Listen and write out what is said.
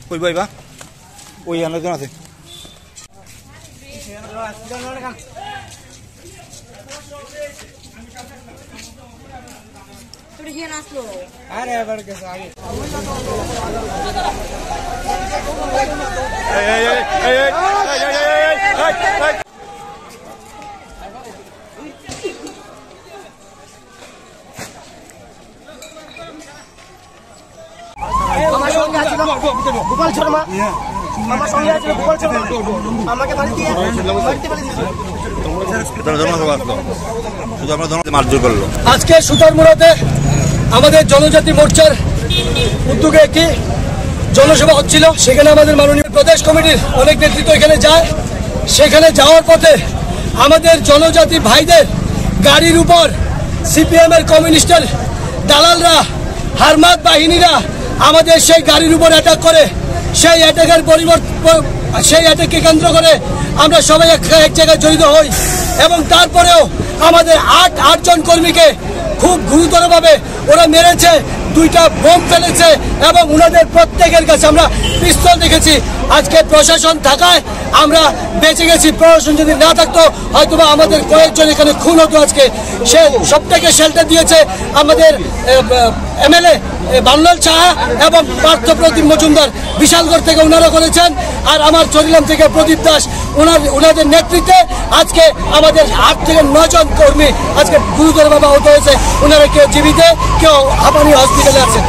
কই ভাইবা ওই আলোচনা আছে আরে এবার কেসে আগে গোপাল শর্মা আমার সঙ্গে আছে গোপাল শর্মা আমাকে বাড়ি দিয়ে মারধর করলো। আজকে সুতারমুড়াতে আমাদের জনজাতি মোর্চার উদ্যোগে একটি জনসভা হচ্ছিল। সেখানে আমাদের মাননীয় প্রদেশ কমিটির অনেক নেতৃত্ব এখানে যায়। সেখানে যাওয়ার পথে আমাদের জনজাতি ভাইদের গাড়ির উপর সিপিএমের কমিউনিস্টের দালালরা হারমাত বাহিনীরা আমাদের সেই গাড়ির উপর অ্যাটাক করে। সেই অ্যাটাকের সেই অ্যাটাককে কেন্দ্র করে আমরা সবাই এক জায়গায় জড়িত হই এবং তারপরেও আমাদের আটজন কর্মীকে খুব গুরুতরভাবে ওরা মেরেছে, 2টা বোম ফেলেছে এবং ওনাদের প্রত্যেকের কাছে আমরা পিস্তল দেখেছি। আজকে প্রশাসন থাকায় আমরা বেঁচে গেছি। প্রশাসন যদি না থাকতো হয়তোবা আমাদের কয়েকজন এখানে খুন হতো। আজকে সে সবটাকে শেল্টার দিয়েছে আমাদের এমএলএ বানলাল সাহা এবং পার্থপ্রতিম মজুমদার বিশালগড় থেকে ওনারা করেছেন। আর আমার চরিলাম থেকে প্রদীপ দাস ওনাদের নেতৃত্বে আজকে আমাদের 8 থেকে 9 জন কর্মী আজকে গুরুতরভাবে আহত হয়েছে। ওনারা কেউ জীবিত, কেউ হাঁপানি হসপিটালে আছেন।